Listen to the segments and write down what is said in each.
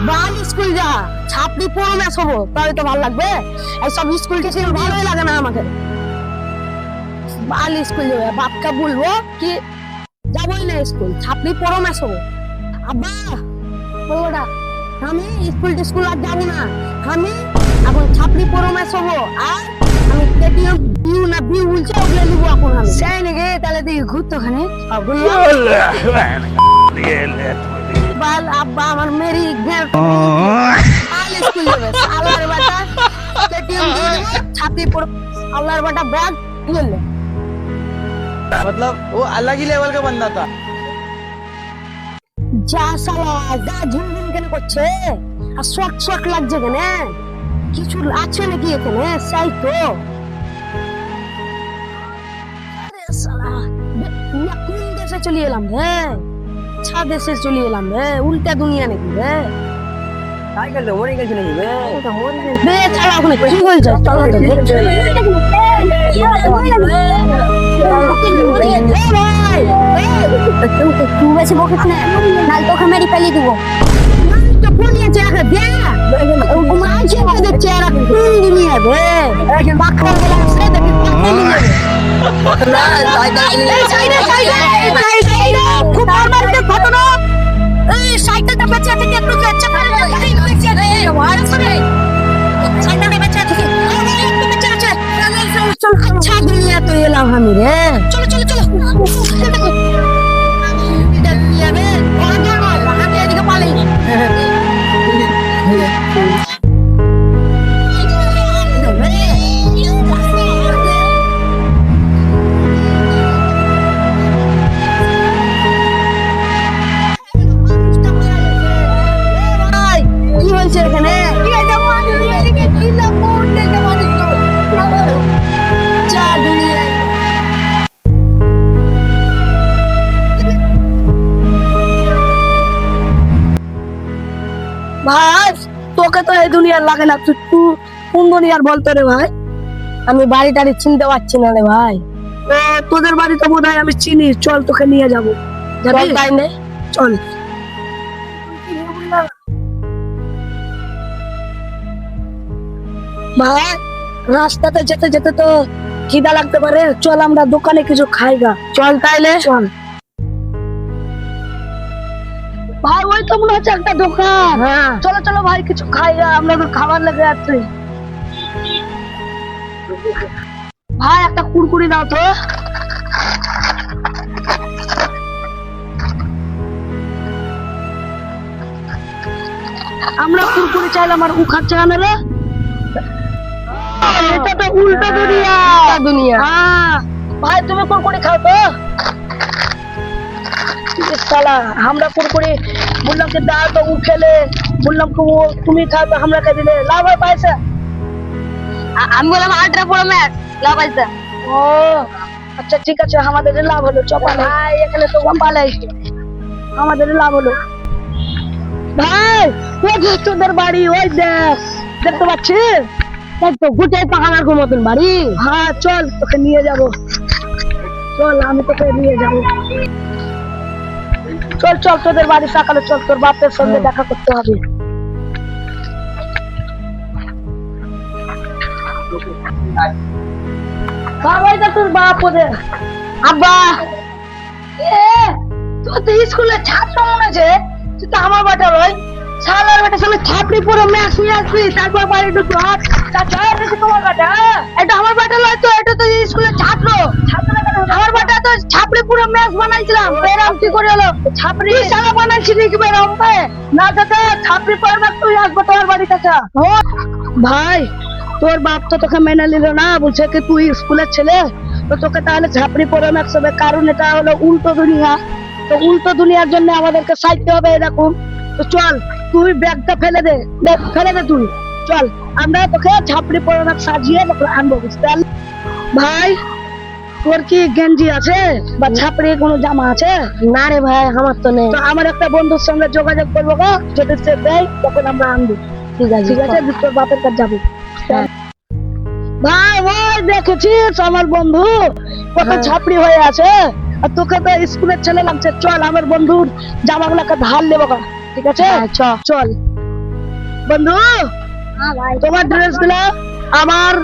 বাল school যা ছাপড়ি পড়ো না সব তাহলে তো ভালো লাগবে। এইসব স্কুল টিস্কুল ভালোই লাগে না আমাকে। বাল স্কুল যাবে, বাপকে বলবো কি যাবোই না স্কুল, ছাপড়ি পড়ো না সব। আব্বা বলোটা আমি স্কুল টিস্কুল আর যাবো না, আমি এখন ছাপড়ি পড়ো না সব। আর আমি কেটিএম বিউ না বিউ বলছে ওগুলো নিবো এখন আমি। সেই নাকি তাহলে তুই ঘুরতো ওখানে বাল। আব্বা আমার মেরি ঘের বাল স্কুল যাবে সালার বাটা কেটিএম দিয়ে ছাপড়ি পড়ো সালার বাটা ব্যাগ নিয়ে ले। मतलब वो अलग ही लेवल का बंदा था। যা সালা যা ঝুমঝুম কেন করছে আর শক শক লাগছে কেন, কিছু আছে নাকি এখানে? সাই তো আরে সালা না কোন দেশে চলে এলাম রে, ছা দেশে চলে এলাম রে, উল্টা দুনিয়া নাকি রে। साइकिल तो मोड़ी कैसे नहीं बे? ওটা মরে গেছে বে ছাড়া ওখানে কি বলছ? চলো তো দেখতে तू वैसे वो कितने नाल तो हमारी पहली तू वो তো পুনিয়া চেহারা দে ও মাঝে মধ্যে চেহারা কোন দুনিয়া বে এখন বাক্কা গেল সে দেখি বাক্কা নিয়ে ना साइकिल সাইডে সাইডে খুব মারতে ফটো না এই সাইকেলটা বাচ্চা থেকে একটু আচ্ছা করে গাড়ি নিচে রে ওয়ার করে সাইকেলটা বাচ্চা থেকে একটু বাচ্চা আছে চল আচ্ছা দুনিয়া তো এলাম আমি রে। চলো চলো চলো এটা দুনিয়া রে ওর জন্য আমি এদিকে পালাই কি হয়েছে এখানে? চা দুনিয়া ভাই তোকে তো এই দুনিয়ার লাগে না, তুই কোন দুনিয়ার বলতো রে ভাই? আমি বাড়ি টাড়ি চিনতে পারছি না রে ভাই। তোদের বাড়ি তো বোধ হয় আমি চিনি, চল তোকে নিয়ে যাবো। যাবি? তাই নে চল। ভাই রাস্তাতে যেতে যেতে তো খিদা লাগতে পারে, চল আমরা দোকানে কিছু খাই গা। চল তাইলে চল। ভাই ওই তো মনে হচ্ছে একটা দোকান, চলো চলো ভাই কিছু খাই গা, আমরা তো খাবার লেগে যাচ্ছে। ভাই একটা কুড়কুড়ি দাও তো। আমরা কুড়কুড়ি চাইলাম আর ও খাচ্ছে কেন রে? এটা তো উল্টা দুনিয়া দুনিয়া। হ্যাঁ ভাই তুমি কুড়কুড়ি খাও তো। সালা আমরা কুড়কুড়ি বললাম যে দাও তো ও খেলে, বললাম তুমি খাও তো আমরা কে দিলে লাভ হয় পয়সা। আমি বললাম আল্ট্রা প্রো ম্যাক্স লাভ আছে। ও আচ্ছা ঠিক আছে আমাদের লাভ হলো। চপাল ভাই এখানে তো পালাই আমাদের লাভ হলো। ভাই ওই যে তোদের বাড়ি ওই দেখ, দেখতে পাচ্ছিস? দেখ তো গুটাই পাহাড়ের মতন বাড়ি। হ্যাঁ চল তোকে নিয়ে যাব, চল আমি তোকে নিয়ে যাব। চল চল তোদের বাড়ি সকালে চল, তোর বাপের সঙ্গে দেখা করতে হবে। বাবাই তো তোর বাপ ওদের। আব্বা তুই তো স্কুলে ছাত্র মনে আছে, তুই তো আমার বাটা ভাই সালার বেটা সঙ্গে ছাপড়ি পুরো ম্যাক্স নিয়ে আসবি, তারপর বাড়ি ঢুকবো। তোমার বাটা এটা আমার বাটা নয় তো, এটা তো স্কুলের ছাত্র। আমার বাটা তো ছাপড়ি পুরো ম্যাক্স বানাইছিলাম, এরকম কি করে হলো? ছাপড়ি সালা বানাইছি নাকি বেরম না দাদা, ছাপড়ি পরে না তুই আসবো তোমার বাড়ি কাছে। ভাই তোর বাপ তো তোকে মেনে নিল না, বলছে কি তুই স্কুলের ছেলে তো তোকে তাহলে ঝাপড়ি পরে ম্যাক্স হবে, কারণ এটা হলো উল্টো দুনিয়া। তো উল্টো দুনিয়ার জন্য আমাদেরকে সাইতে হবে এরকম। তো চল তুই ব্যাগটা ফেলে দে, ফেলে দে তুই, চল আমরা তোকে ঝাপড়ি পরে সাজিয়ে তোকে আনবো, বুঝতে পারলি? ভাই তোর কি গেঞ্জি আছে বা ছাপড়ি কোনো জামা আছে? না রে ভাই আমার তো নেই। তো আমার একটা বন্ধুর সঙ্গে যোগাযোগ করবো গো, যদি সে দেয় তখন আমরা আনবো। ঠিক আছে ঠিক আছে, তোর বাপের কাছে যাবো। ভাই ওই দেখেছিস আমার বন্ধু কত ছাপড়ি হয়ে আছে, আর তোকে তো স্কুলের ছেলে লাগছে। চল আমার বন্ধুর জামাগুলোকে ধার নেবো গা, ঠিক আছে চল। বন্ধু হ্যাঁ ভাই তোমার ড্রেস গুলো আমার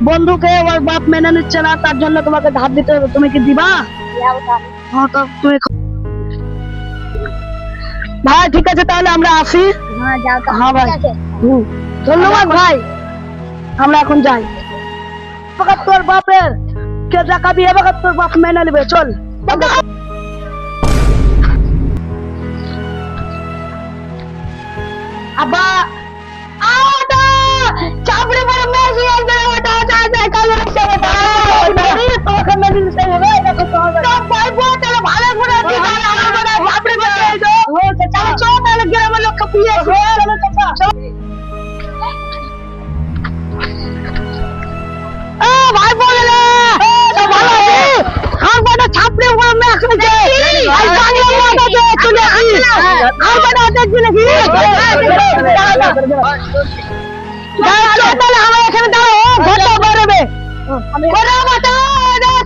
বন্ধুকে ওর বাপ মেনে নিচ্ছে না, তার জন্য তোমাকে ধার দিতে হবে, তুমি কি দিবা? হ্যাঁ তো তুমি ভাই ঠিক আছে, তাহলে আমরা আসি। হ্যাঁ যাও তো। হ্যাঁ ভাই। ঠিক আছে। ধন্যবাদ ভাই, আমরা এখন যাই। এবার তোর বাপের কে টাকা দিয়ে এবার তোর বাপ মেনে নেবে, চল। আব্বা আটা চাপড়ে পড়ে মেসি আসবে, ওটা ওটা ওটা কালো আসছে, ওটা তোমাকে মেনে নিতে হবে। দেখো তো ভাই বল, তাহলে ভালো করে দি, তাহলে আমার বড় চাপড়ে পড়ে এসো। চলো চলো, তাহলে গ্রামের লোককে পুলিয়ে আসো। চলো চলো ভাই বলে না ভালো আছে, আমার বড় চাপড়ে পড়ে মেসি আছে, আর বাংলা মাথা যে চলে আসি, আর বড় দেখছি নাকি তাহলে আমার এখানে দাঁড়াও, ঘরটা বেরোবে ওরা মাথা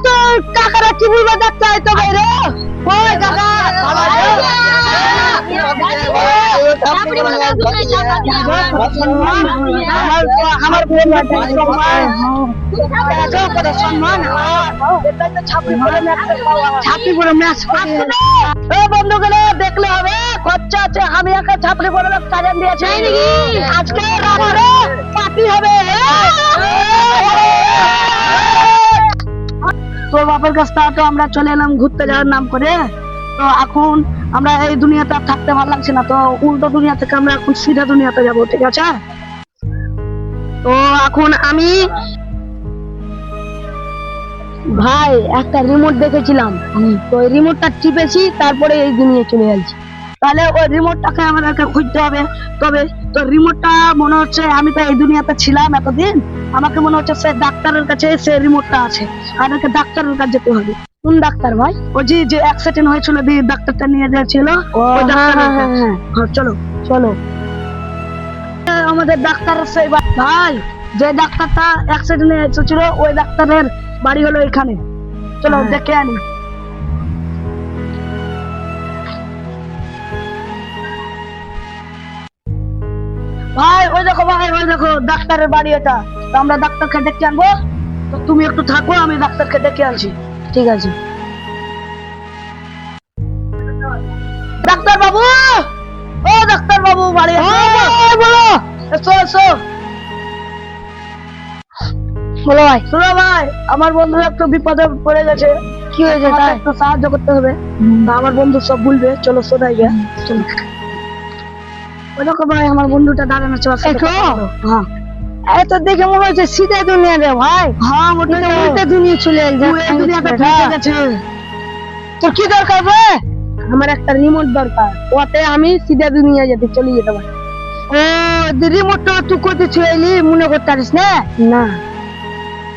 তো কাকারা কি বলবে দেখতে হয় তো বাইরে। ওই কাকা আমার বোন বন্ধুগুলো দেখলে হবে, খরচা আছে, আমি একটা ছাপড়ি বড় লোক কাজান দিয়েছি আজকে পার্টি হবে। তোর বাপের কাছ থেকে তো আমরা চলে এলাম ঘুরতে যাওয়ার নাম করে, তো এখন আমরা এই দুনিয়াতে আর থাকতে ভালো লাগছে না, তো উল্টো দুনিয়া থেকে আমরা এখন সিধা দুনিয়াতে যাব, ঠিক আছে? তো এখন আমি ভাই একটা রিমোট দেখেছিলাম, তো ওই রিমোটটা টিপেছি, তারপরে এই দুনিয়া চলে যাচ্ছি। তাহলে ওই রিমোটটাকে আমাদেরকে খুঁজতে হবে। তবে তো রিমোটটা মনে হচ্ছে, আমি তো এই দুনিয়াতে ছিলাম এতদিন, আমাকে মনে হচ্ছে সে ডাক্তারের কাছে সে রিমোটটা আছে, আমাদেরকে ডাক্তারের কাছে যেতে হবে। কোন ডাক্তার ভাই? ওই যে অ্যাক্সিডেন্ট হয়েছিল, দিয়ে ডাক্তারটা নিয়ে যাচ্ছিল ওই ডাক্তার। হ্যাঁ চলো চলো, আমাদের ডাক্তার সেই ভাই, যে ডাক্তারটা অ্যাক্সিডেন্টে এসেছিল ওই ডাক্তারের বাড়ি হলো এখানে, চলো দেখে আনি। ভাই ওই দেখো ভাই, ওই দেখো ডাক্তারের বাড়ি এটা, তো আমরা ডাক্তারকে ডেকে আনবো, তো তুমি একটু থাকো, আমি ডাক্তারকে ডেকে আনছি। ঠিক আছে ডাক্তার বাবু, ও ডাক্তার বাবু বাড়ি আছে? বলো, এসো এসো। বলো ভাই। শোনো ভাই, আমার বন্ধুরা একটু বিপদে পড়ে গেছে। কি হয়েছে? তাই একটু সাহায্য করতে হবে, তা আমার বন্ধু সব বলবে, চলো সোদাই গে চলো। ওই দেখো ভাই, আমার বন্ধুটা দাঁড়ানো আছে। হ্যাঁ এত দেখে মনে হচ্ছে সিধা দুনিয়া রে ভাই। হ্যাঁ মোটা উল্টা দুনিয়া চলে গেছে। তোর কি দরকার রে? আমার একটা রিমোট দরকার, ওতে আমি সিধা দুনিয়া চলে যেতে পারি। ও রিমোটটা তুই কোথায় ছুঁয়েলি মনে করতে পারিস না? না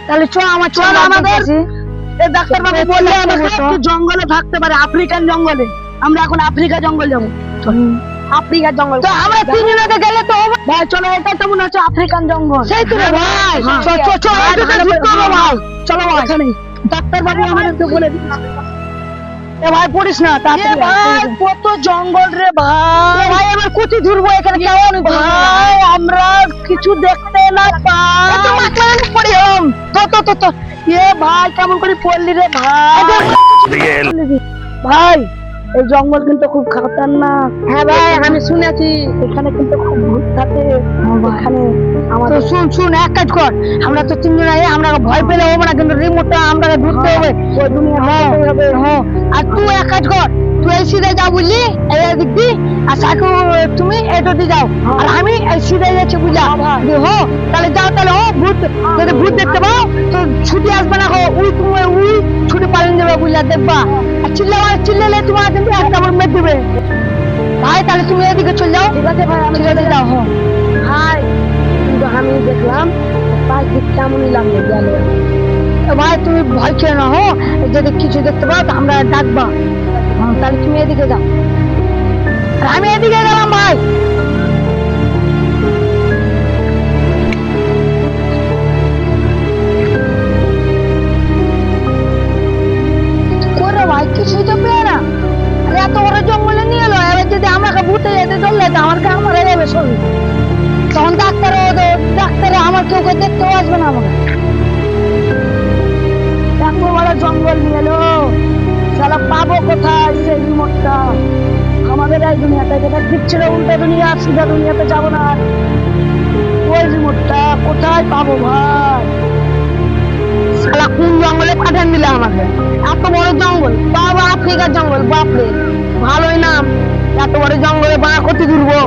তাহলে চল আমার চল আমাদের এই ডাক্তার বাবু বললে আমাকে একটু জঙ্গলে থাকতে পারে, আফ্রিকান জঙ্গলে। আমরা এখন আফ্রিকা জঙ্গল যাবো, আফ্রিকার জঙ্গল। তো আমরা তিনজনে গেলে তো হবে ভাই, চলো এটা তো মনে হচ্ছে আফ্রিকান জঙ্গল। সেই তো ভাই, ভাই চলো ভাই, ডাক্তার বাবু আমাদেরকে বলে দিচ্ছে। এ ভাই পড়িস না, ভাই কত জঙ্গল রে ভাই। ভাই আমার কুচি ধরবো এখানে কেমন ভাই, আমরা কিছু দেখতে না পাই। তো এ ভাই কেমন করে পড়লি রে ভাই? ভাই এই জঙ্গল কিন্তু খুব খতরনাক। হ্যাঁ ভাই আমি শুনেছি, এখানে কিন্তু খুব ভূত থাকে। এখানে আমাদের শুন এক কাজ কর, আমরা তো তিনজন আছি, আমরা ভয় পেলে হবে না, কিন্তু রিমোটটা আমরা ধরতে হবে, ওই দুনিয়া হবে। হ্যাঁ আর তুই এক কাজ কর, তুই এই সিধে যাও বুঝলি, এই দিক দিয়ে, আর সাকু তুমি এটা দিয়ে যাও, আর আমি এই সিধে যাচ্ছি বুঝলা। হো তাহলে যাও, তাহলে ও ভূত যদি ভূত দেখতে পাও তো ছুটি আসবে না, উই তুমি উই ছুটি পালিয়ে যাবে বুঝলা, দেখবা। আর চিল্লালে তোমার কিন্তু একটা মেরে দেবে ভাই। তাহলে তুমি এদিকে চলে যাও। ঠিক আছে ভাই, আমি চলে যাও। ভাই কিন্তু আমি দেখলাম পাঁচ দিক কেমনই লাগলো গেল। ভাই তুমি ভয় খেয়ে না, হো যদি কিছু দেখতে পাও তো আমরা ডাকবা। তাহলে তুমি এদিকে যাও, আর আমি এদিকে গেলাম ভাই। ভাই কিছুই তো পেয়ে না, এত বড় জঙ্গলে নিয়ে এলো, এবার যদি আমাকে ভূতে যেতে চললে তো আমার মারা যাবে শরীর। তো কেউ দেখতেও আসবে না আমাকে। এত বড় জঙ্গল নিয়ে এলো, শালা পাবো কোথায় সেই রিমোটটা? আমাদের এই দুনিয়াতে যেটা ঠিক ছিল উল্টা দুনিয়া, সিধা দুনিয়াতে যাবো না আর। ওই রিমোটটা কোথায় পাবো ভাই? শালা কোন জঙ্গলে পাঠান দিলে আমাকে? এত বড় জঙ্গল, বাবা আফ্রিকার জঙ্গল, বাপরে ভালোই নাম। এত বড় জঙ্গলে বাড়া করতে ঘুরবো?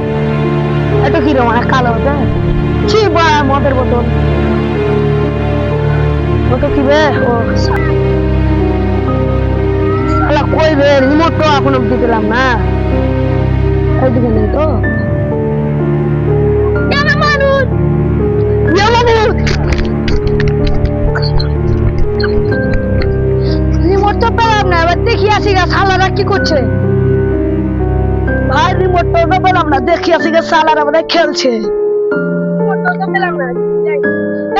এটা কি রে মানে কালো হতে কি বাড়া মদের বোতল? ওটা কি বে? ও শালা কই বে? রিমোট তো এখন অব্দি দিলাম না। এইদিকে নেই তো? মানুষ রিমোট তো পেলাম না, এবার দেখি আসি গা শালারা কি করছে। ভাই রিমোটটা তো পেলাম না, দেখি আসি গা শালারা বোধহয় খেলছে। রিমোটটা তো পেলাম না।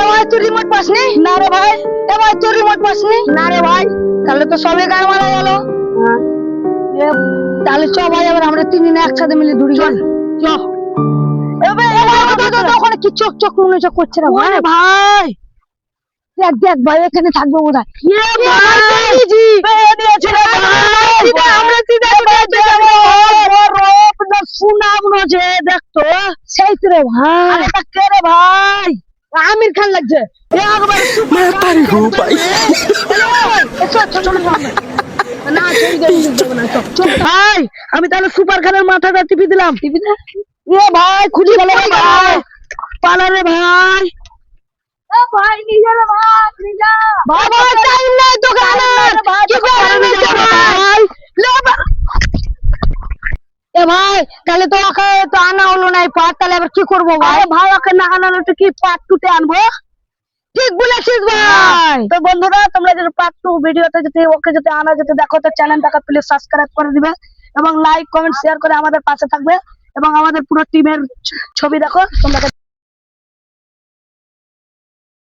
এ ভাই তুই রিমোট পাসনি? না রে ভাই। এ ভাই তুই রিমোট পাসনি? না রে ভাই। তাহলে তো সবে গান মারা গেল। তাহলে চ ভাই এবার আমরা তিনজনে একসাথে মিলে দূরি চল। চ ওখানে কি চোখ চোখ মনে চোখ করছে না ভাই। ভাই দেখ দেখ ভাই এখানে থাকবো বোধহয়। দেখতো সেই তো রে ভাই। কে রে ভাই? আমির খান লাগছে। ভাই আমি তাহলে সুপার খানের মাথাটা টিপি দিলাম। টিপি দে এ ভাই খুঁজে গেল রে ভাই। পালা রে ভাই। ভাই নিজে রে ভাই নিজে। বাবা টাইম নাই তো গানের। কি করে নিজে ভাই? এ ভাই তাহলে তো ওকে তো আনা হলো না এই পাট, তাহলে এবার কি করবো ভাই? ভাই ওকে না আনালে তো কি পার্ট 2 তে আনবো? ঠিক বলেছিস ভাই। তো বন্ধুরা তোমরা যদি পার্ট 2 ভিডিওতে যদি ওকে যদি আনা যেতে দেখো তো চ্যানেলটাকে প্লিজ সাবস্ক্রাইব করে দিবে এবং লাইক কমেন্ট শেয়ার করে আমাদের পাশে থাকবে এবং আমাদের পুরো টিমের ছবি দেখো তোমরা।